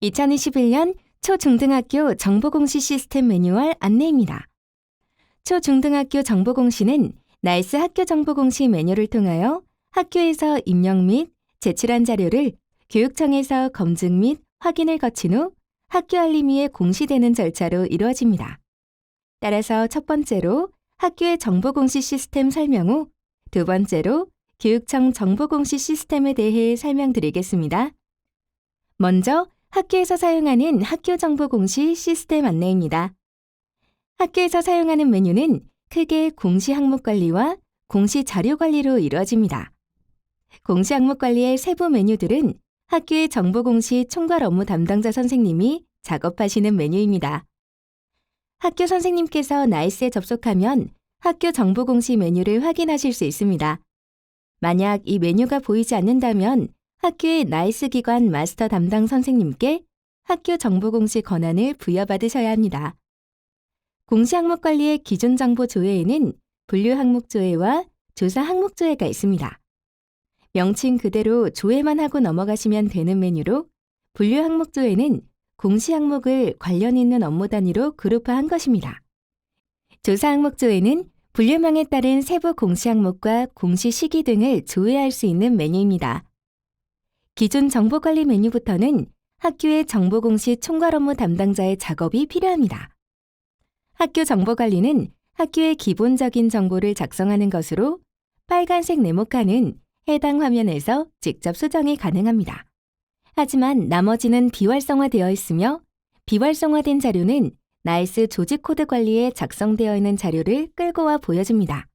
2021년 초중등학교 정보공시 시스템 매뉴얼 안내입니다. 초중등학교 정보공시는 나이스 학교 정보공시 매뉴얼을 통하여 학교에서 입력 및 제출한 자료를 교육청에서 검증 및 확인을 거친 후 학교 알림위에 공시되는 절차로 이루어집니다. 따라서 첫 번째로 학교의 정보공시 시스템 설명 후 두 번째로 교육청 정보공시 시스템에 대해 설명드리겠습니다. 먼저 학교에서 사용하는 학교 정보공시 시스템 안내입니다. 학교에서 사용하는 메뉴는 크게 공시 항목 관리와 공시 자료 관리로 이루어집니다. 공시 항목 관리의 세부 메뉴들은 학교의 정보공시 총괄 업무 담당자 선생님이 작업하시는 메뉴입니다. 학교 선생님께서 나이스에 접속하면 학교 정보공시 메뉴를 확인하실 수 있습니다. 만약 이 메뉴가 보이지 않는다면 학교의 나이스 기관 마스터 담당 선생님께 학교 정보공시 권한을 부여받으셔야 합니다. 공시 항목 관리의 기존 정보 조회에는 분류 항목 조회와 조사 항목 조회가 있습니다. 명칭 그대로 조회만 하고 넘어가시면 되는 메뉴로 분류 항목 조회는 공시 항목을 관련 있는 업무 단위로 그룹화한 것입니다. 조사 항목 조회는 분류망에 따른 세부 공시 항목과 공시 시기 등을 조회할 수 있는 메뉴입니다. 기존 정보관리 메뉴부터는 학교의 정보공시 총괄 업무 담당자의 작업이 필요합니다. 학교 정보관리는 학교의 기본적인 정보를 작성하는 것으로 빨간색 네모칸은 해당 화면에서 직접 수정이 가능합니다. 하지만 나머지는 비활성화되어 있으며 비활성화된 자료는 나이스 조직 코드 관리에 작성되어 있는 자료를 끌고 와 보여줍니다.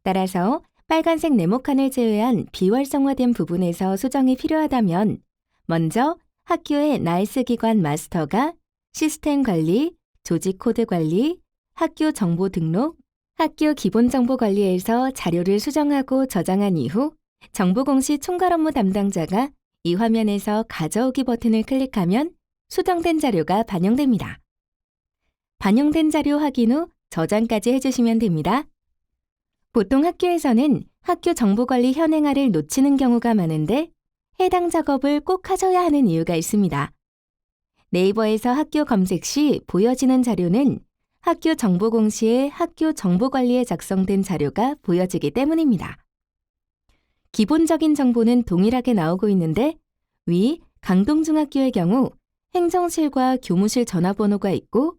따라서 빨간색 네모칸을 제외한 비활성화된 부분에서 수정이 필요하다면 먼저 학교의 나이스 기관 마스터가 시스템 관리, 조직 코드 관리, 학교 정보 등록, 학교 기본 정보 관리에서 자료를 수정하고 저장한 이후 정보공시 총괄 업무 담당자가 이 화면에서 가져오기 버튼을 클릭하면 수정된 자료가 반영됩니다. 반영된 자료 확인 후 저장까지 해주시면 됩니다. 보통 학교에서는 학교 정보관리 현행화를 놓치는 경우가 많은데 해당 작업을 꼭 하셔야 하는 이유가 있습니다. 네이버에서 학교 검색 시 보여지는 자료는 학교 정보공시의 학교 정보관리에 작성된 자료가 보여지기 때문입니다. 기본적인 정보는 동일하게 나오고 있는데 위 강동중학교의 경우 행정실과 교무실 전화번호가 있고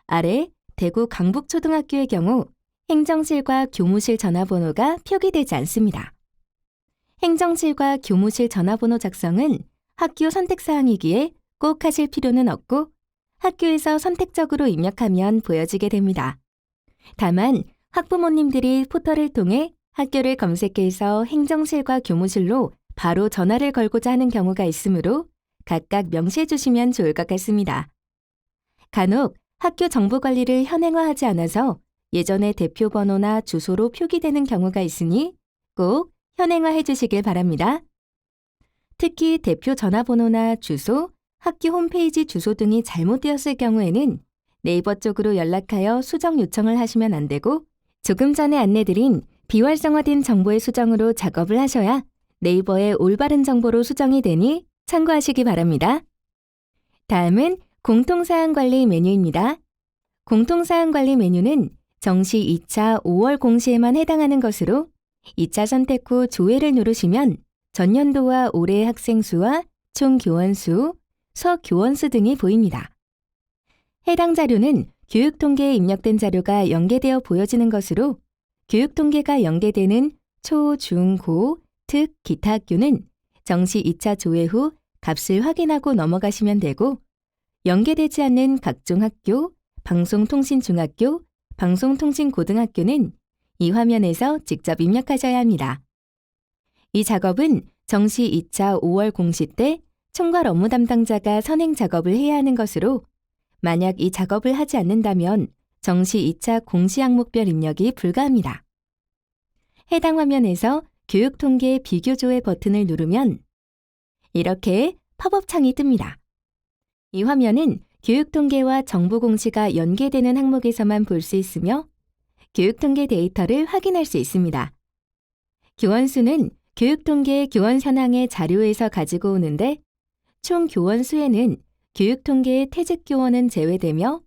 아래 대구 강북초등학교의 경우 행정실과 교무실 전화번호가 표기되지 않습니다. 행정실과 교무실 전화번호 작성은 학교 선택사항이기에 꼭 하실 필요는 없고 학교에서 선택적으로 입력하면 보여지게 됩니다. 다만 학부모님들이 포털을 통해 학교를 검색해서 행정실과 교무실로 바로 전화를 걸고자 하는 경우가 있으므로 각각 명시해 주시면 좋을 것 같습니다. 간혹 학교 정보관리를 현행화하지 않아서 예전의 대표 번호나 주소로 표기되는 경우가 있으니 꼭 현행화해 주시길 바랍니다. 특히 대표 전화번호나 주소, 학교 홈페이지 주소 등이 잘못되었을 경우에는 네이버 쪽으로 연락하여 수정 요청을 하시면 안 되고 조금 전에 안내드린 비활성화된 정보의 수정으로 작업을 하셔야 네이버의 올바른 정보로 수정이 되니 참고하시기 바랍니다. 다음은 공통사항 관리 메뉴입니다. 공통사항 관리 메뉴는 정시 2차 5월 공시에만 해당하는 것으로 2차 선택 후 조회를 누르시면 전년도와 올해의 학생 수와 총 교원 수, 수업 교원 수 등이 보입니다. 해당 자료는 교육통계에 입력된 자료가 연계되어 보여지는 것으로 교육통계가 연계되는 초, 중, 고, 특, 기타 학교는 정시 2차 조회 후 값을 확인하고 넘어가시면 되고 연계되지 않는 각종 학교, 방송통신중학교, 방송통신고등학교는 이 화면에서 직접 입력하셔야 합니다. 이 작업은 정시 2차 5월 공시 때 총괄 업무 담당자가 선행 작업을 해야 하는 것으로 만약 이 작업을 하지 않는다면 정시 2차 공시 항목별 입력이 불가합니다. 해당 화면에서 교육통계 비교조회 버튼을 누르면 이렇게 팝업 창이 뜹니다. 이 화면은 교육통계와 정보공시가 연계되는 항목에서만 볼 수 있으며 교육통계 데이터를 확인할 수 있습니다. 교원 수는 교육통계 교원 현황의 자료에서 가지고 오는데 총 교원 수에는 교육통계의 퇴직교원은 제외되며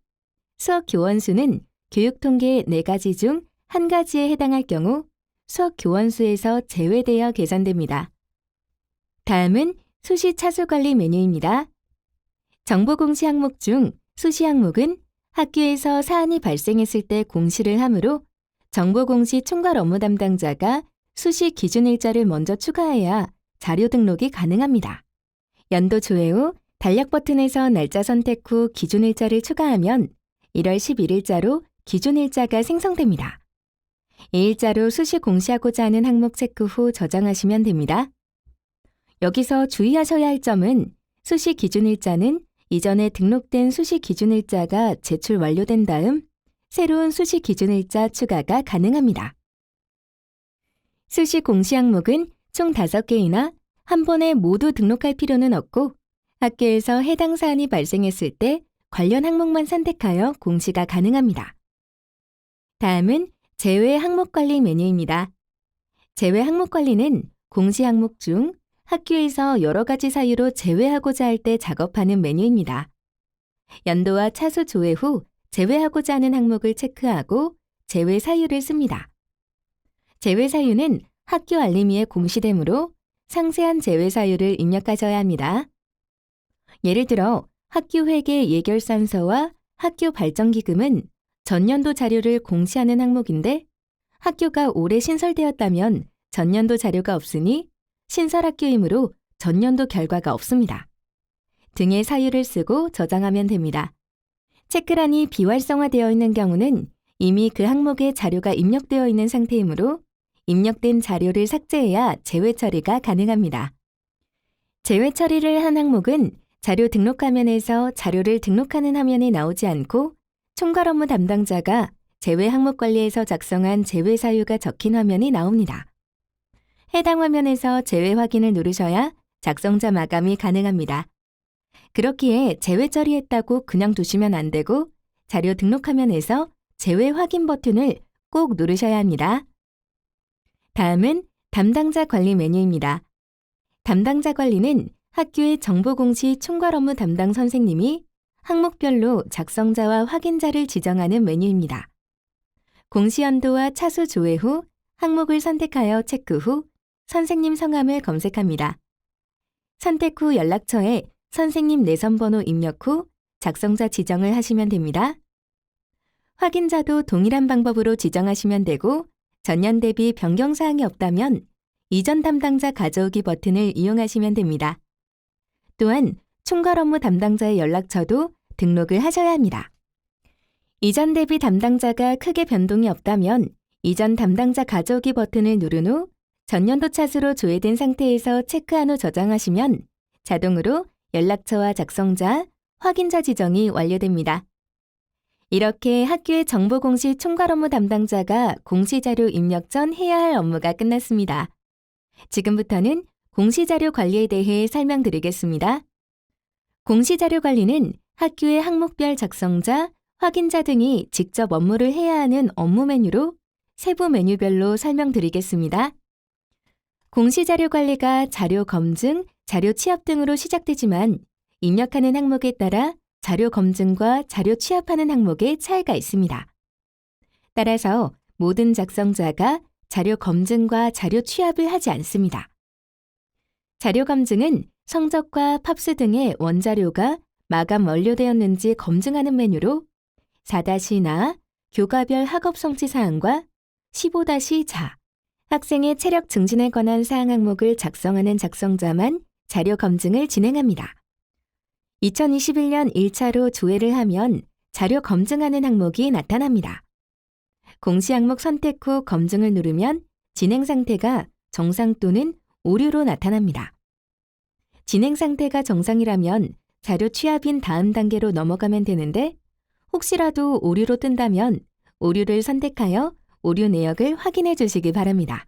수업 교원 수는 교육통계 4가지 중 1가지에 해당할 경우 수업 교원 수에서 제외되어 계산됩니다. 다음은 수시 차수관리 메뉴입니다. 정보공시 항목 중 수시 항목은 학교에서 사안이 발생했을 때 공시를 하므로 정보공시 총괄 업무 담당자가 수시 기준일자를 먼저 추가해야 자료 등록이 가능합니다. 연도 조회 후 달력 버튼에서 날짜 선택 후 기준일자를 추가하면 1월 11일자로 기준일자가 생성됩니다. 이 일자로 수시 공시하고자 하는 항목 체크 후 저장하시면 됩니다. 여기서 주의하셔야 할 점은 수시 기준일자는 이전에 등록된 수시 기준일자가 제출 완료된 다음 새로운 수시 기준일자 추가가 가능합니다. 수시 공시 항목은 총 5개이나 한 번에 모두 등록할 필요는 없고 학교에서 해당 사안이 발생했을 때 관련 항목만 선택하여 공시가 가능합니다. 다음은 제외 항목 관리 메뉴입니다. 제외 항목 관리는 공시 항목 중 학교에서 여러 가지 사유로 제외하고자 할 때 작업하는 메뉴입니다. 연도와 차수 조회 후 제외하고자 하는 항목을 체크하고 제외 사유를 씁니다. 제외 사유는 학교 알림위에 공시되므로 상세한 제외 사유를 입력하셔야 합니다. 예를 들어 학교 회계 예결산서와 학교 발전기금은 전년도 자료를 공시하는 항목인데 학교가 올해 신설되었다면 전년도 자료가 없으니 신설학교이므로 전년도 결과가 없습니다. 등의 사유를 쓰고 저장하면 됩니다. 체크란이 비활성화되어 있는 경우는 이미 그 항목에 자료가 입력되어 있는 상태이므로 입력된 자료를 삭제해야 제외 처리가 가능합니다. 제외 처리를 한 항목은 자료 등록 화면에서 자료를 등록하는 화면이 나오지 않고 총괄 업무 담당자가 제외 항목 관리에서 작성한 제외 사유가 적힌 화면이 나옵니다. 해당 화면에서 제외 확인을 누르셔야 작성자 마감이 가능합니다. 그렇기에 제외 처리했다고 그냥 두시면 안 되고 자료 등록 화면에서 제외 확인 버튼을 꼭 누르셔야 합니다. 다음은 담당자 관리 메뉴입니다. 담당자 관리는 학교의 정보공시 총괄 업무 담당 선생님이 항목별로 작성자와 확인자를 지정하는 메뉴입니다. 공시연도와 차수 조회 후 항목을 선택하여 체크 후 선생님 성함을 검색합니다. 선택 후 연락처에 선생님 내선번호 입력 후 작성자 지정을 하시면 됩니다. 확인자도 동일한 방법으로 지정하시면 되고 전년 대비 변경사항이 없다면 이전 담당자 가져오기 버튼을 이용하시면 됩니다. 또한 총괄 업무 담당자의 연락처도 등록을 하셔야 합니다. 이전 대비 담당자가 크게 변동이 없다면 이전 담당자 가져오기 버튼을 누른 후 전년도 차수로 조회된 상태에서 체크한 후 저장하시면 자동으로 연락처와 작성자, 확인자 지정이 완료됩니다. 이렇게 학교의 정보공시 총괄 업무 담당자가 공시자료 입력 전 해야 할 업무가 끝났습니다. 지금부터는 공시자료 관리에 대해 설명드리겠습니다. 공시자료 관리는 학교의 항목별 작성자, 확인자 등이 직접 업무를 해야 하는 업무 메뉴로 세부 메뉴별로 설명드리겠습니다. 공시자료 관리가 자료 검증, 자료 취합 등으로 시작되지만 입력하는 항목에 따라 자료 검증과 자료 취합하는 항목에 차이가 있습니다. 따라서 모든 작성자가 자료 검증과 자료 취합을 하지 않습니다. 자료 검증은 성적과 팝스 등의 원자료가 마감 완료되었는지 검증하는 메뉴로 4-나 교과별 학업 성취 사항과 15-자 학생의 체력 증진에 관한 사항 항목을 작성하는 작성자만 자료 검증을 진행합니다. 2021년 1차로 조회를 하면 자료 검증하는 항목이 나타납니다. 공시 항목 선택 후 검증을 누르면 진행 상태가 정상 또는 오류로 나타납니다. 진행 상태가 정상이라면 자료 취합인 다음 단계로 넘어가면 되는데 혹시라도 오류로 뜬다면 오류를 선택하여 오류 내역을 확인해 주시기 바랍니다.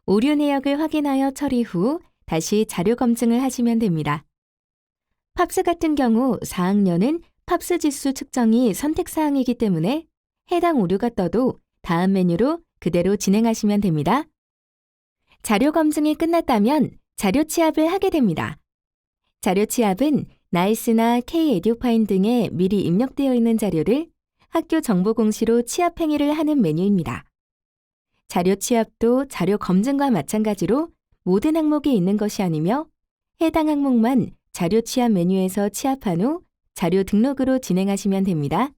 오류 내역을 확인하여 처리 후 다시 자료 검증을 하시면 됩니다. 팝스 같은 경우 4학년은 팝스 지수 측정이 선택사항이기 때문에 해당 오류가 떠도 다음 메뉴로 그대로 진행하시면 됩니다. 자료 검증이 끝났다면 자료 취합을 하게 됩니다. 자료 취합은 나이스나 K-에듀파인 등에 미리 입력되어 있는 자료를 학교 정보 공시로 취합 행위를 하는 메뉴입니다. 자료 취합도 자료 검증과 마찬가지로 모든 항목에 있는 것이 아니며 해당 항목만 자료 취합 메뉴에서 취합한 후 자료 등록으로 진행하시면 됩니다.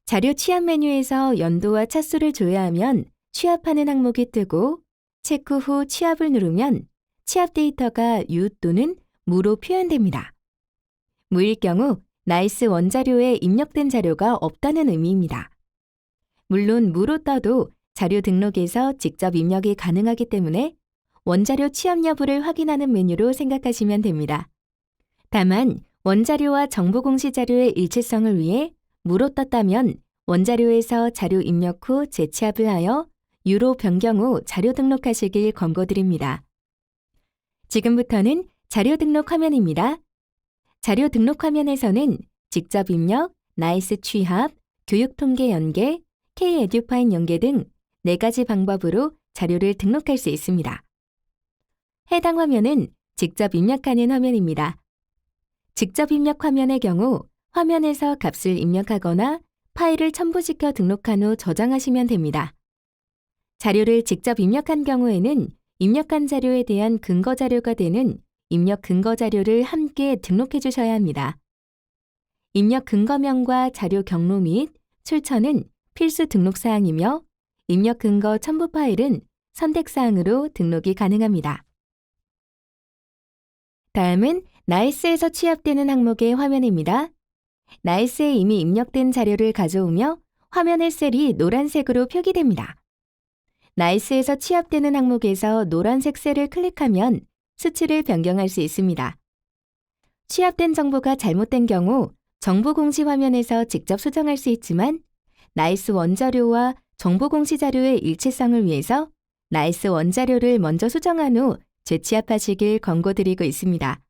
자료 취합 메뉴에서 연도와 차수를 조회하면 취합하는 항목이 뜨고 체크 후 취합을 누르면 취합 데이터가 유 또는 무로 표현됩니다. 무일 경우 나이스 원자료에 입력된 자료가 없다는 의미입니다. 물론 무로 떠도 자료 등록에서 직접 입력이 가능하기 때문에 원자료 취합 여부를 확인하는 메뉴로 생각하시면 됩니다. 다만 원자료와 정보 공시 자료의 일치성을 위해 무로 떴다면 원자료에서 자료 입력 후 재취합을 하여 유로 변경 후 자료 등록하시길 권고드립니다. 지금부터는 자료 등록 화면입니다. 자료 등록 화면에서는 직접 입력, 나이스 취합, 교육 통계 연계, K-에듀파인 연계 등 4가지 방법으로 자료를 등록할 수 있습니다. 해당 화면은 직접 입력하는 화면입니다. 직접 입력 화면의 경우 화면에서 값을 입력하거나 파일을 첨부시켜 등록한 후 저장하시면 됩니다. 자료를 직접 입력한 경우에는 입력한 자료에 대한 근거 자료가 되는 입력 근거 자료를 함께 등록해 주셔야 합니다. 입력 근거명과 자료 경로 및 출처는 필수 등록 사항이며 입력 근거 첨부 파일은 선택 사항으로 등록이 가능합니다. 다음은 나이스에서 취합되는 항목의 화면입니다. 나이스에 이미 입력된 자료를 가져오며 화면의 셀이 노란색으로 표기됩니다. 나이스에서 취합되는 항목에서 노란색 셀을 클릭하면 수치를 변경할 수 있습니다. 취합된 정보가 잘못된 경우 정보 공시 화면에서 직접 수정할 수 있지만 나이스 원자료와 정보 공시 자료의 일치성을 위해서 나이스 원자료를 먼저 수정한 후 재취합하시길 권고드리고 있습니다.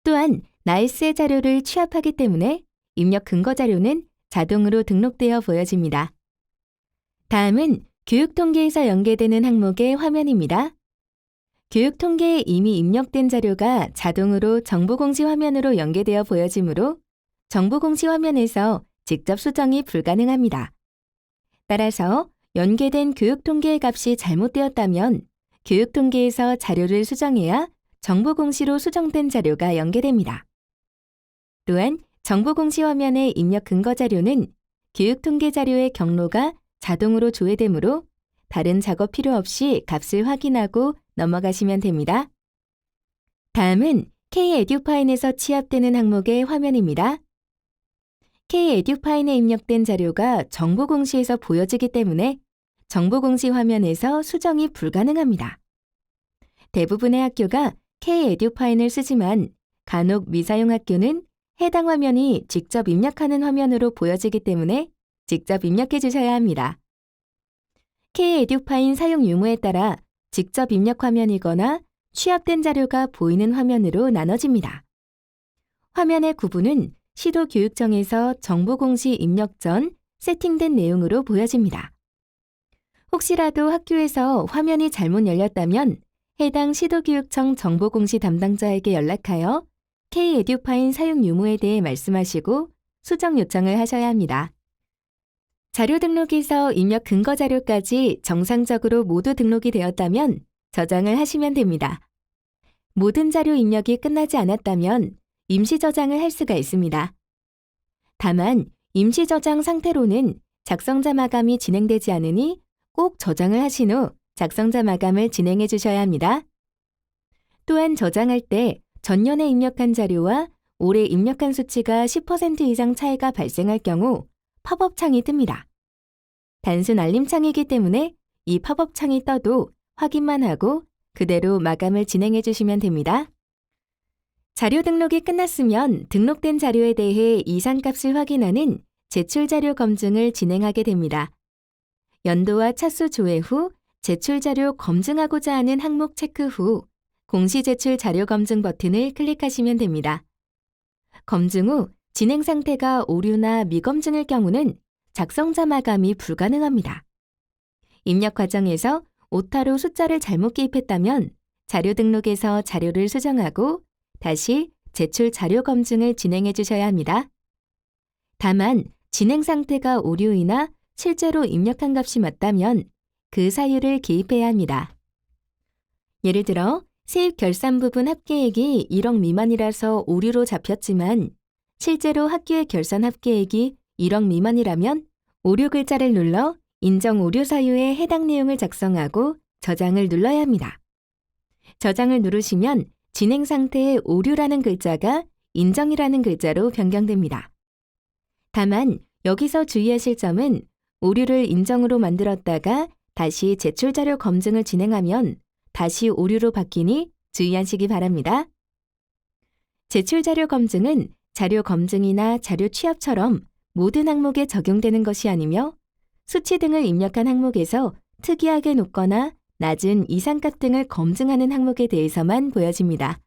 또한 나이스의 자료를 취합하기 때문에 입력 근거 자료는 자동으로 등록되어 보여집니다. 다음은 교육 통계에서 연계되는 항목의 화면입니다. 교육 통계에 이미 입력된 자료가 자동으로 정보 공시 화면으로 연계되어 보여지므로 정보 공시 화면에서 직접 수정이 불가능합니다. 따라서 연계된 교육 통계의 값이 잘못되었다면 교육 통계에서 자료를 수정해야 정보 공시로 수정된 자료가 연계됩니다. 또한 정보 공시 화면의 입력 근거 자료는 교육 통계 자료의 경로가 자동으로 조회되므로 다른 작업 필요 없이 값을 확인하고 넘어가시면 됩니다. 다음은 K-에듀파인에서 취합되는 항목의 화면입니다. K-에듀파인에 입력된 자료가 정보 공시에서 보여지기 때문에 정보 공시 화면에서 수정이 불가능합니다. 대부분의 학교가 K-에듀파인을 쓰지만 간혹 미사용 학교는 해당 화면이 직접 입력하는 화면으로 보여지기 때문에 직접 입력해 주셔야 합니다. K-에듀파인 사용 유무에 따라 직접 입력 화면이거나 취합된 자료가 보이는 화면으로 나눠집니다. 화면의 구분은 시도교육청에서 정보공시 입력 전 세팅된 내용으로 보여집니다. 혹시라도 학교에서 화면이 잘못 열렸다면 해당 시도교육청 정보공시 담당자에게 연락하여 K-에듀파인 사용 유무에 대해 말씀하시고 수정 요청을 하셔야 합니다. 자료 등록에서 입력 근거 자료까지 정상적으로 모두 등록이 되었다면 저장을 하시면 됩니다. 모든 자료 입력이 끝나지 않았다면 임시 저장을 할 수가 있습니다. 다만 임시 저장 상태로는 작성자 마감이 진행되지 않으니 꼭 저장을 하신 후 작성자 마감을 진행해 주셔야 합니다. 또한 저장할 때 전년에 입력한 자료와 올해 입력한 수치가 10% 이상 차이가 발생할 경우 팝업 창이 뜹니다. 단순 알림 창이기 때문에 이 팝업 창이 떠도 확인만 하고 그대로 마감을 진행해 주시면 됩니다. 자료 등록이 끝났으면 등록된 자료에 대해 이상값을 확인하는 제출 자료 검증을 진행하게 됩니다. 연도와 차수 조회 후 제출 자료 검증하고자 하는 항목 체크 후 공시 제출 자료 검증 버튼을 클릭하시면 됩니다. 검증 후 진행 상태가 오류나 미검증일 경우는 작성자 마감이 불가능합니다. 입력 과정에서 오타로 숫자를 잘못 기입했다면 자료 등록에서 자료를 수정하고 다시 제출 자료 검증을 진행해 주셔야 합니다. 다만 진행 상태가 오류이나 실제로 입력한 값이 맞다면 그 사유를 기입해야 합니다. 예를 들어 세입 결산 부분 합계액이 1억 미만이라서 오류로 잡혔지만 실제로 학교의 결산 합계액이 1억 미만이라면 오류 글자를 눌러 인정 오류 사유에 해당 내용을 작성하고 저장을 눌러야 합니다. 저장을 누르시면 진행 상태의 오류라는 글자가 인정이라는 글자로 변경됩니다. 다만 여기서 주의하실 점은 오류를 인정으로 만들었다가 다시 제출 자료 검증을 진행하면 다시 오류로 바뀌니 주의하시기 바랍니다. 제출 자료 검증은 자료 검증이나 자료 취합처럼 모든 항목에 적용되는 것이 아니며 수치 등을 입력한 항목에서 특이하게 높거나 낮은 이상값 등을 검증하는 항목에 대해서만 보여집니다.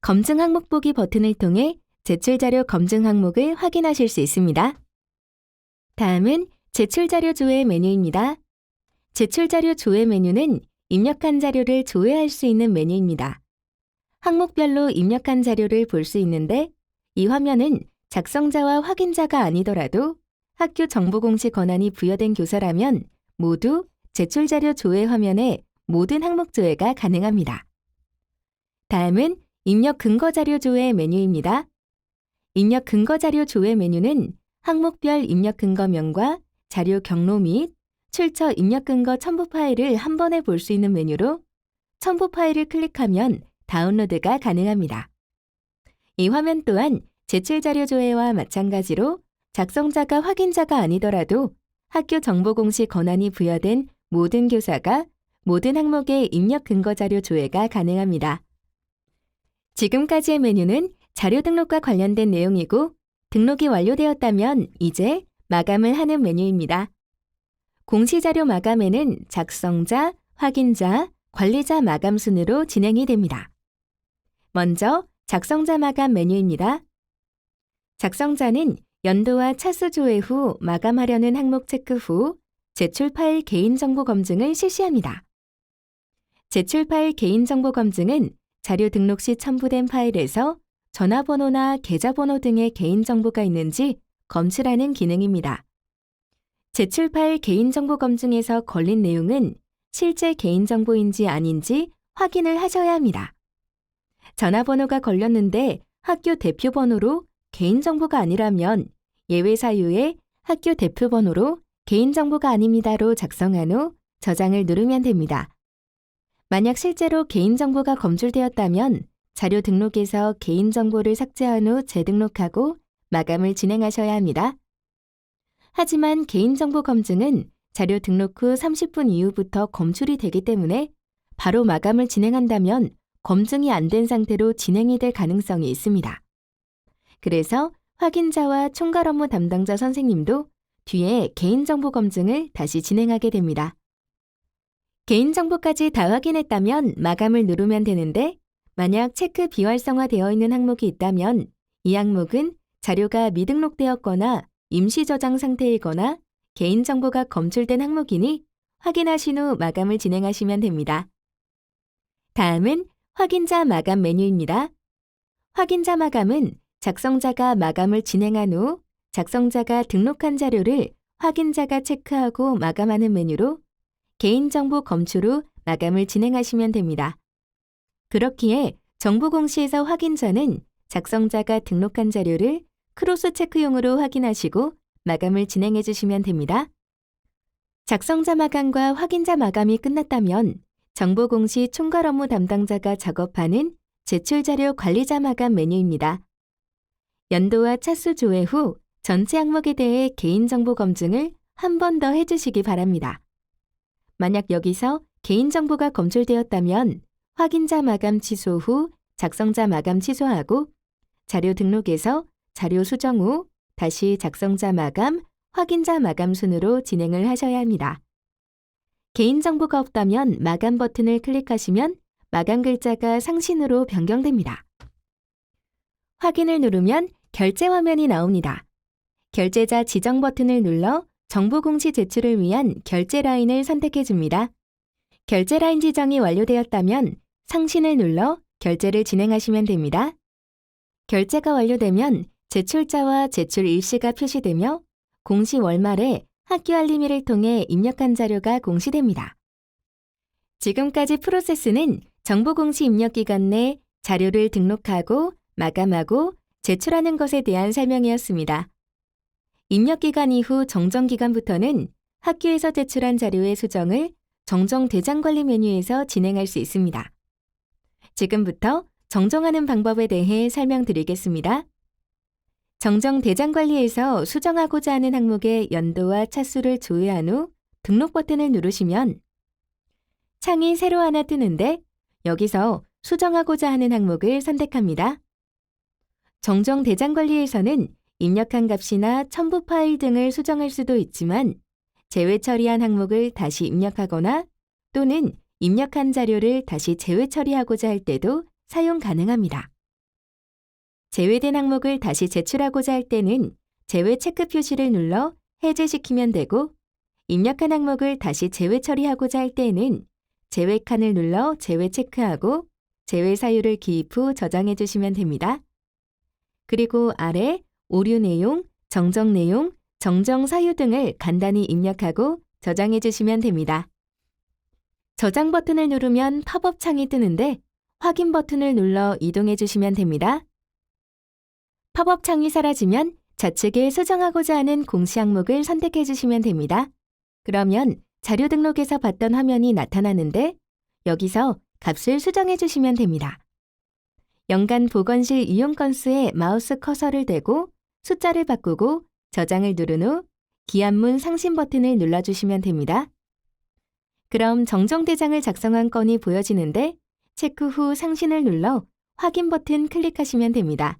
검증 항목 보기 버튼을 통해 제출 자료 검증 항목을 확인하실 수 있습니다. 다음은 제출 자료 조회 메뉴입니다. 제출 자료 조회 메뉴는 입력한 자료를 조회할 수 있는 메뉴입니다. 항목별로 입력한 자료를 볼 수 있는데 이 화면은 작성자와 확인자가 아니더라도 학교 정보공시 권한이 부여된 교사라면 모두 제출 자료 조회 화면에 모든 항목 조회가 가능합니다. 다음은 입력 근거 자료 조회 메뉴입니다. 입력 근거 자료 조회 메뉴는 항목별 입력 근거명과 자료 경로 및 출처 입력 근거 첨부 파일을 한 번에 볼 수 있는 메뉴로 첨부 파일을 클릭하면 다운로드가 가능합니다. 이 화면 또한 제출 자료 조회와 마찬가지로 작성자가 확인자가 아니더라도 학교 정보공시 권한이 부여된 모든 교사가 모든 항목의 입력 근거 자료 조회가 가능합니다. 지금까지의 메뉴는 자료 등록과 관련된 내용이고 등록이 완료되었다면 이제 마감을 하는 메뉴입니다. 공시자료 마감에는 작성자, 확인자, 관리자 마감 순으로 진행이 됩니다. 먼저 작성자 마감 메뉴입니다. 작성자는 연도와 차수 조회 후 마감하려는 항목 체크 후 제출 파일 개인정보 검증을 실시합니다. 제출 파일 개인정보 검증은 자료 등록 시 첨부된 파일에서 전화번호나 계좌번호 등의 개인정보가 있는지 검출하는 기능입니다. 제출 파일 개인정보 검증에서 걸린 내용은 실제 개인정보인지 아닌지 확인을 하셔야 합니다. 전화번호가 걸렸는데 학교 대표번호로 개인정보가 아니라면 예외 사유에 학교 대표번호로 개인정보가 아닙니다로 작성한 후 저장을 누르면 됩니다. 만약 실제로 개인정보가 검출되었다면 자료 등록에서 개인정보를 삭제한 후 재등록하고 마감을 진행하셔야 합니다. 하지만 개인정보 검증은 자료 등록 후 30분 이후부터 검출이 되기 때문에 바로 마감을 진행한다면 검증이 안 된 상태로 진행이 될 가능성이 있습니다. 그래서 확인자와 총괄 업무 담당자 선생님도 뒤에 개인정보 검증을 다시 진행하게 됩니다. 개인정보까지 다 확인했다면 마감을 누르면 되는데 만약 체크 비활성화되어 있는 항목이 있다면 이 항목은 자료가 미등록되었거나 임시 저장 상태이거나 개인정보가 검출된 항목이니 확인하신 후 마감을 진행하시면 됩니다. 다음은 확인자 마감 메뉴입니다. 확인자 마감은 작성자가 마감을 진행한 후 작성자가 등록한 자료를 확인자가 체크하고 마감하는 메뉴로 개인정보 검출 후 마감을 진행하시면 됩니다. 그렇기에 정보공시에서 확인자는 작성자가 등록한 자료를 크로스 체크용으로 확인하시고 마감을 진행해 주시면 됩니다. 작성자 마감과 확인자 마감이 끝났다면 정보공시 총괄 업무 담당자가 작업하는 제출 자료 관리자 마감 메뉴입니다. 연도와 차수 조회 후 전체 항목에 대해 개인정보 검증을 한 번 더 해주시기 바랍니다. 만약 여기서 개인정보가 검출되었다면 확인자 마감 취소 후 작성자 마감 취소하고 자료 등록에서 자료 수정 후 다시 작성자 마감, 확인자 마감 순으로 진행을 하셔야 합니다. 개인정보가 없다면 마감 버튼을 클릭하시면 마감 글자가 상신으로 변경됩니다. 확인을 누르면 결제 화면이 나옵니다. 결제자 지정 버튼을 눌러 정보공시 제출을 위한 결제 라인을 선택해 줍니다. 결제 라인 지정이 완료되었다면 상신을 눌러 결제를 진행하시면 됩니다. 결제가 완료되면 제출자와 제출 일시가 표시되며 공시 월말에 학교 알림이를 통해 입력한 자료가 공시됩니다. 지금까지 프로세스는 정보공시 입력기간 내 자료를 등록하고 마감하고 제출하는 것에 대한 설명이었습니다. 입력기간 이후 정정기간부터는 학교에서 제출한 자료의 수정을 정정대장관리 메뉴에서 진행할 수 있습니다. 지금부터 정정하는 방법에 대해 설명드리겠습니다. 정정대장관리에서 수정하고자 하는 항목의 연도와 차수를 조회한 후 등록 버튼을 누르시면 창이 새로 하나 뜨는데 여기서 수정하고자 하는 항목을 선택합니다. 정정대장관리에서는 입력한 값이나 첨부 파일 등을 수정할 수도 있지만 제외 처리한 항목을 다시 입력하거나 또는 입력한 자료를 다시 제외 처리하고자 할 때도 사용 가능합니다. 제외된 항목을 다시 제출하고자 할 때는 제외 체크 표시를 눌러 해제시키면 되고 입력한 항목을 다시 제외 처리하고자 할 때는 제외 칸을 눌러 제외 체크하고 제외 사유를 기입 후 저장해 주시면 됩니다. 그리고 아래 오류 내용, 정정 내용, 정정 사유 등을 간단히 입력하고 저장해 주시면 됩니다. 저장 버튼을 누르면 팝업 창이 뜨는데 확인 버튼을 눌러 이동해 주시면 됩니다. 팝업 창이 사라지면 좌측에 수정하고자 하는 공시 항목을 선택해 주시면 됩니다. 그러면 자료 등록에서 봤던 화면이 나타나는데 여기서 값을 수정해 주시면 됩니다. 연간 보건실 이용 건수에 마우스 커서를 대고 숫자를 바꾸고 저장을 누른 후 기한문 상신 버튼을 눌러주시면 됩니다. 그럼 정정대장을 작성한 건이 보여지는데 체크 후 상신을 눌러 확인 버튼 클릭하시면 됩니다.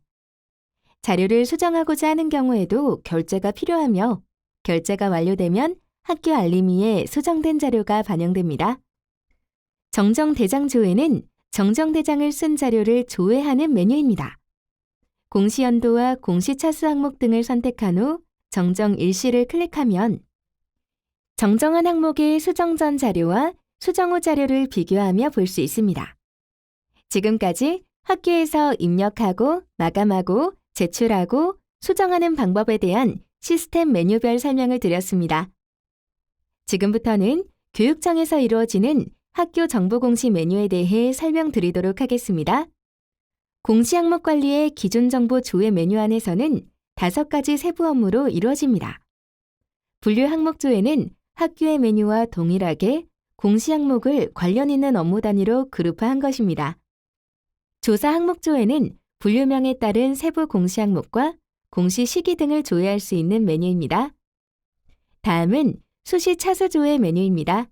자료를 수정하고자 하는 경우에도 결제가 필요하며 결제가 완료되면 학교 알림이에 수정된 자료가 반영됩니다. 정정대장 조회는 정정대장을 쓴 자료를 조회하는 메뉴입니다. 공시연도와 공시차수 항목 등을 선택한 후 정정 일시를 클릭하면 정정한 항목의 수정 전 자료와 수정 후 자료를 비교하며 볼 수 있습니다. 지금까지 학교에서 입력하고 마감하고 제출하고 수정하는 방법에 대한 시스템 메뉴별 설명을 드렸습니다. 지금부터는 교육청에서 이루어지는 학교 정보공시 메뉴에 대해 설명드리도록 하겠습니다. 공시 항목 관리의 기존 정보 조회 메뉴 안에서는 5가지 세부 업무로 이루어집니다. 분류 항목 조회는 학교의 메뉴와 동일하게 공시 항목을 관련 있는 업무 단위로 그룹화한 것입니다. 조사 항목 조회는 분류명에 따른 세부 공시 항목과 공시 시기 등을 조회할 수 있는 메뉴입니다. 다음은 수시 차수 조회 메뉴입니다.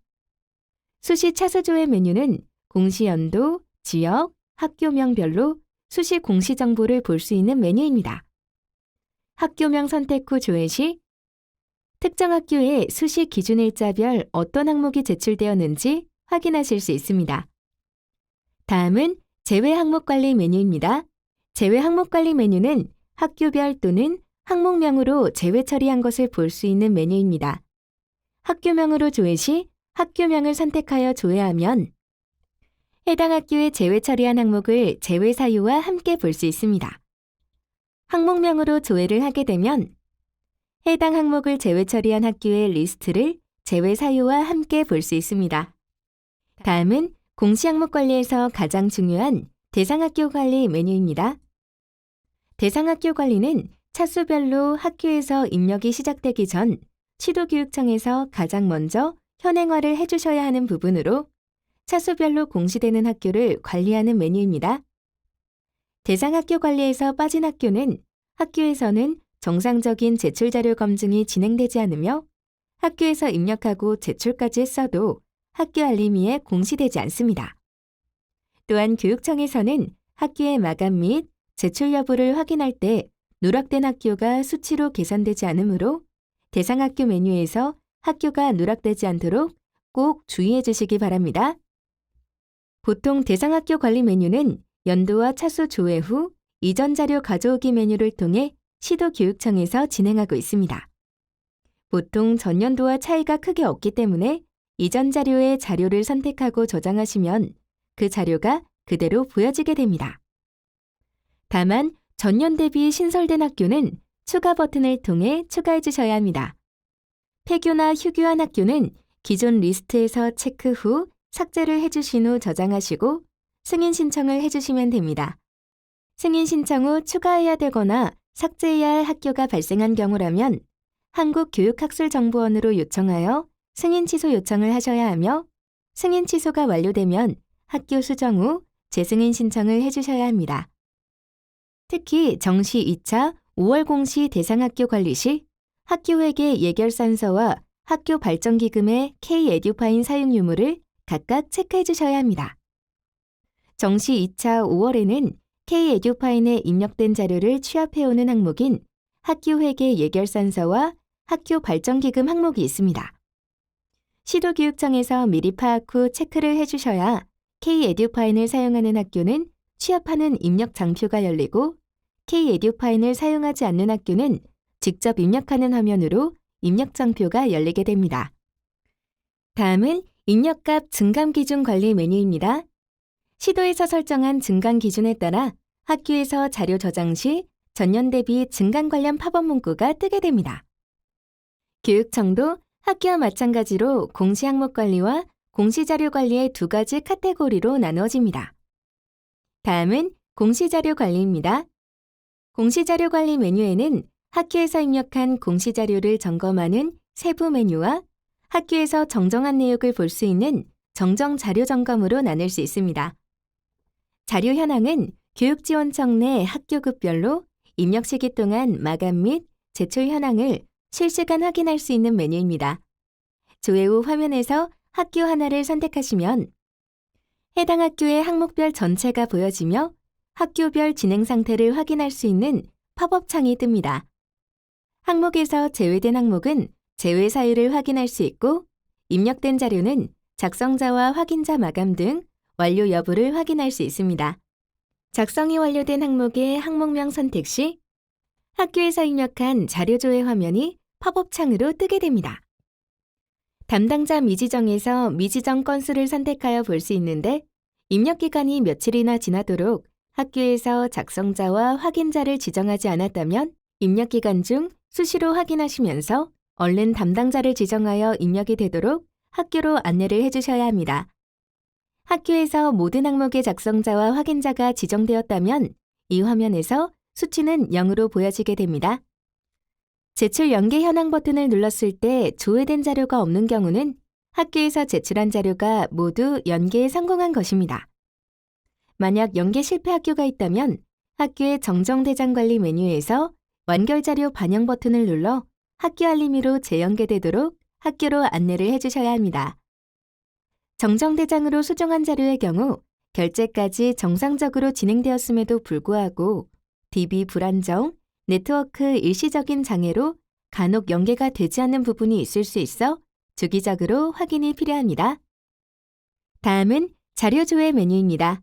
수시 차수 조회 메뉴는 공시 연도, 지역, 학교명별로 수시 공시 정보를 볼 수 있는 메뉴입니다. 학교명 선택 후 조회 시 특정 학교의 수시 기준일자별 어떤 항목이 제출되었는지 확인하실 수 있습니다. 다음은 제외 항목 관리 메뉴입니다. 제외 항목 관리 메뉴는 학교별 또는 항목명으로 제외 처리한 것을 볼 수 있는 메뉴입니다. 학교명으로 조회 시 학교명을 선택하여 조회하면 해당 학교의 제외 처리한 항목을 제외 사유와 함께 볼 수 있습니다. 항목명으로 조회를 하게 되면 해당 항목을 제외 처리한 학교의 리스트를 제외 사유와 함께 볼 수 있습니다. 다음은 공시 항목 관리에서 가장 중요한 대상학교 관리 메뉴입니다. 대상학교 관리는 차수별로 학교에서 입력이 시작되기 전 시도교육청에서 가장 먼저 현행화를 해주셔야 하는 부분으로 차수별로 공시되는 학교를 관리하는 메뉴입니다. 대상학교 관리에서 빠진 학교는 학교에서는 정상적인 제출자료 검증이 진행되지 않으며 학교에서 입력하고 제출까지 했어도 학교 알림이에 공시되지 않습니다. 또한 교육청에서는 학교의 마감 및 제출 여부를 확인할 때 누락된 학교가 수치로 계산되지 않으므로 대상학교 메뉴에서 학교가 누락되지 않도록 꼭 주의해 주시기 바랍니다. 보통 대상학교 관리 메뉴는 연도와 차수 조회 후 이전 자료 가져오기 메뉴를 통해 시도교육청에서 진행하고 있습니다. 보통 전년도와 차이가 크게 없기 때문에 이전 자료의 자료를 선택하고 저장하시면 그 자료가 그대로 보여지게 됩니다. 다만 전년 대비 신설된 학교는 추가 버튼을 통해 추가해 주셔야 합니다. 폐교나 휴교한 학교는 기존 리스트에서 체크 후 삭제를 해주신 후 저장하시고 승인 신청을 해주시면 됩니다. 승인 신청 후 추가해야 되거나 삭제해야 할 학교가 발생한 경우라면 한국교육학술정보원으로 요청하여 승인 취소 요청을 하셔야 하며 승인 취소가 완료되면 학교 수정 후 재승인 신청을 해주셔야 합니다. 특히 정시 2차 5월 공시 대상학교 관리 시 학교회계 예결산서와 학교 발전기금의 K-에듀파인 사용 유무를 각각 체크해 주셔야 합니다. 정시 2차 5월에는 K-에듀파인에 입력된 자료를 취합해오는 항목인 학교회계 예결산서와 학교 발전기금 항목이 있습니다. 시도교육청에서 미리 파악 후 체크를 해주셔야 K-에듀파인을 사용하는 학교는 취합하는 입력 장표가 열리고 K-에듀파인을 사용하지 않는 학교는 직접 입력하는 화면으로 입력 장표가 열리게 됩니다. 다음은 입력값 증감 기준 관리 메뉴입니다. 시도에서 설정한 증감 기준에 따라 학교에서 자료 저장 시 전년 대비 증감 관련 팝업 문구가 뜨게 됩니다. 교육청도 학교와 마찬가지로 공시 항목 관리와 공시 자료 관리의 두 가지 카테고리로 나누어집니다. 다음은 공시 자료 관리입니다. 공시 자료 관리 메뉴에는 학교에서 입력한 공시 자료를 점검하는 세부 메뉴와 학교에서 정정한 내역을 볼 수 있는 정정 자료 점검으로 나눌 수 있습니다. 자료 현황은 교육지원청 내 학교급별로 입력 시기 동안 마감 및 제출 현황을 실시간 확인할 수 있는 메뉴입니다. 조회 후 화면에서 학교 하나를 선택하시면 해당 학교의 항목별 전체가 보여지며 학교별 진행 상태를 확인할 수 있는 팝업 창이 뜹니다. 항목에서 제외된 항목은 제외 사유를 확인할 수 있고 입력된 자료는 작성자와 확인자 마감 등 완료 여부를 확인할 수 있습니다. 작성이 완료된 항목의 항목명 선택 시 학교에서 입력한 자료 조회 화면이 팝업 창으로 뜨게 됩니다. 담당자 미지정에서 미지정 건수를 선택하여 볼 수 있는데 입력 기간이 며칠이나 지나도록 학교에서 작성자와 확인자를 지정하지 않았다면 입력 기간 중 수시로 확인하시면서 얼른 담당자를 지정하여 입력이 되도록 학교로 안내를 해주셔야 합니다. 학교에서 모든 항목의 작성자와 확인자가 지정되었다면 이 화면에서 수치는 0으로 보여지게 됩니다. 제출 연계 현황 버튼을 눌렀을 때 조회된 자료가 없는 경우는 학교에서 제출한 자료가 모두 연계에 성공한 것입니다. 만약 연계 실패 학교가 있다면 학교의 정정대장 관리 메뉴에서 완결 자료 반영 버튼을 눌러 학교 알림으로 재연계되도록 학교로 안내를 해주셔야 합니다. 정정대장으로 수정한 자료의 경우 결제까지 정상적으로 진행되었음에도 불구하고 DB 불안정, 네트워크 일시적인 장애로 간혹 연계가 되지 않는 부분이 있을 수 있어 주기적으로 확인이 필요합니다. 다음은 자료 조회 메뉴입니다.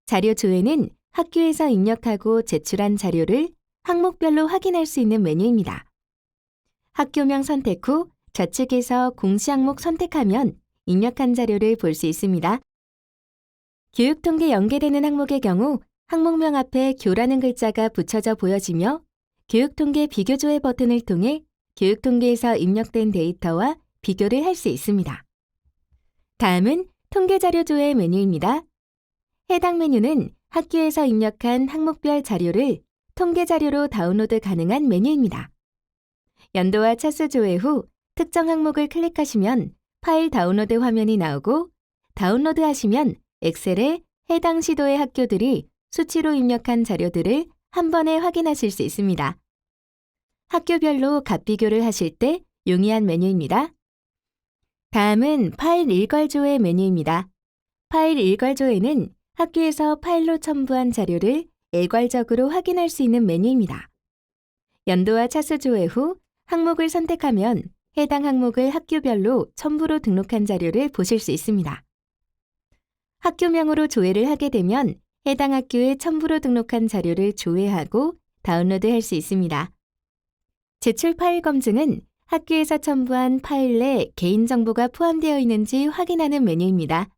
자료 조회는 학교에서 입력하고 제출한 자료를 항목별로 확인할 수 있는 메뉴입니다. 학교명 선택 후 좌측에서 공시 항목 선택하면 입력한 자료를 볼 수 있습니다. 교육통계 연계되는 항목의 경우 항목명 앞에 교라는 글자가 붙여져 보여지며 교육통계 비교조회 버튼을 통해 교육통계에서 입력된 데이터와 비교를 할 수 있습니다. 다음은 통계자료 조회 메뉴입니다. 해당 메뉴는 학교에서 입력한 항목별 자료를 통계자료로 다운로드 가능한 메뉴입니다. 연도와 차수 조회 후 특정 항목을 클릭하시면 파일 다운로드 화면이 나오고 다운로드하시면 엑셀에 해당 시도의 학교들이 수치로 입력한 자료들을 한 번에 확인하실 수 있습니다. 학교별로 값 비교를 하실 때 용이한 메뉴입니다. 다음은 파일 일괄 조회 메뉴입니다. 파일 일괄 조회는 학교에서 파일로 첨부한 자료를 일괄적으로 확인할 수 있는 메뉴입니다. 연도와 차수 조회 후 항목을 선택하면 해당 항목을 학교별로 첨부로 등록한 자료를 보실 수 있습니다. 학교명으로 조회를 하게 되면 해당 학교에 첨부로 등록한 자료를 조회하고 다운로드할 수 있습니다. 제출 파일 검증은 학교에서 첨부한 파일 내 개인정보가 포함되어 있는지 확인하는 메뉴입니다.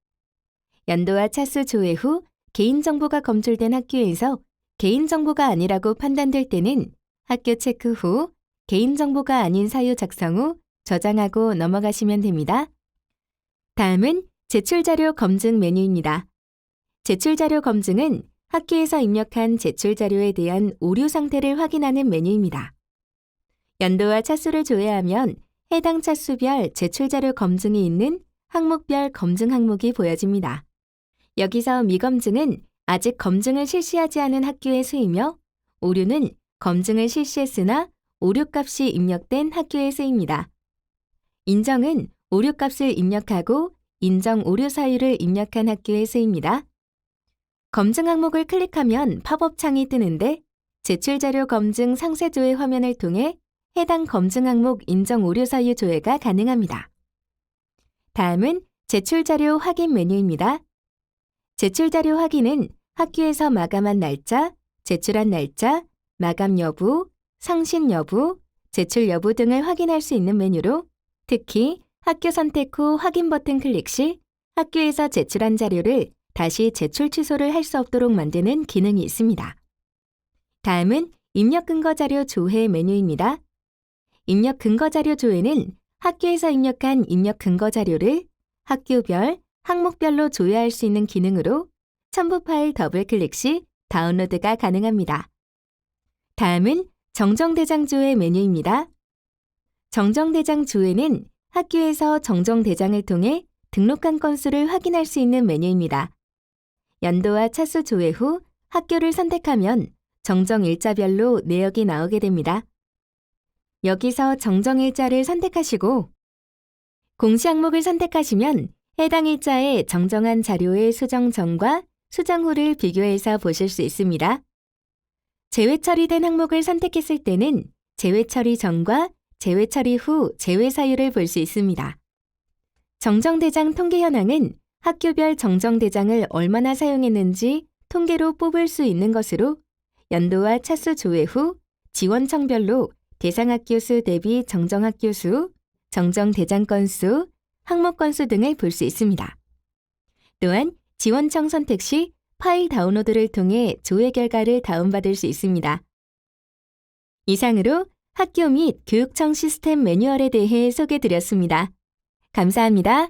연도와 차수 조회 후 개인정보가 검출된 학교에서 개인정보가 아니라고 판단될 때는 학교 체크 후 개인정보가 아닌 사유 작성 후 저장하고 넘어가시면 됩니다. 다음은 제출자료 검증 메뉴입니다. 제출자료 검증은 학교에서 입력한 제출자료에 대한 오류 상태를 확인하는 메뉴입니다. 연도와 차수를 조회하면 해당 차수별 제출자료 검증이 있는 항목별 검증 항목이 보여집니다. 여기서 미검증은 아직 검증을 실시하지 않은 학교의 수이며 오류는 검증을 실시했으나 오류값이 입력된 학교의 수입니다. 인정은 오류값을 입력하고 인정 오류 사유를 입력한 학교의 수입니다. 검증 항목을 클릭하면 팝업 창이 뜨는데 제출자료 검증 상세 조회 화면을 통해 해당 검증 항목 인정 오류 사유 조회가 가능합니다. 다음은 제출자료 확인 메뉴입니다. 제출자료 확인은 학교에서 마감한 날짜, 제출한 날짜, 마감 여부, 상신 여부, 제출 여부 등을 확인할 수 있는 메뉴로 특히 학교 선택 후 확인 버튼 클릭 시 학교에서 제출한 자료를 다시 제출 취소를 할 수 없도록 만드는 기능이 있습니다. 다음은 입력 근거 자료 조회 메뉴입니다. 입력 근거 자료 조회는 학교에서 입력한 입력 근거 자료를 학교별, 항목별로 조회할 수 있는 기능으로 첨부 파일 더블 클릭 시 다운로드가 가능합니다. 다음은 정정대장 조회 메뉴입니다. 정정대장 조회는 학교에서 정정대장을 통해 등록한 건수를 확인할 수 있는 메뉴입니다. 연도와 차수 조회 후 학교를 선택하면 정정일자별로 내역이 나오게 됩니다. 여기서 정정일자를 선택하시고 공시 항목을 선택하시면 해당 일자에 정정한 자료의 수정 전과 수정 후를 비교해서 보실 수 있습니다. 제외 처리된 항목을 선택했을 때는 제외 처리 전과 제외 처리 후 제외 사유를 볼 수 있습니다. 정정대장 통계 현황은 학교별 정정대장을 얼마나 사용했는지 통계로 뽑을 수 있는 것으로 연도와 차수 조회 후 지원청별로 대상학교 수 대비 정정학교 수, 정정대장 건수, 항목 건수 등을 볼 수 있습니다. 또한 지원청 선택 시 파일 다운로드를 통해 조회 결과를 다운받을 수 있습니다. 이상으로 학교 및 교육청 시스템 매뉴얼에 대해 소개드렸습니다. 감사합니다.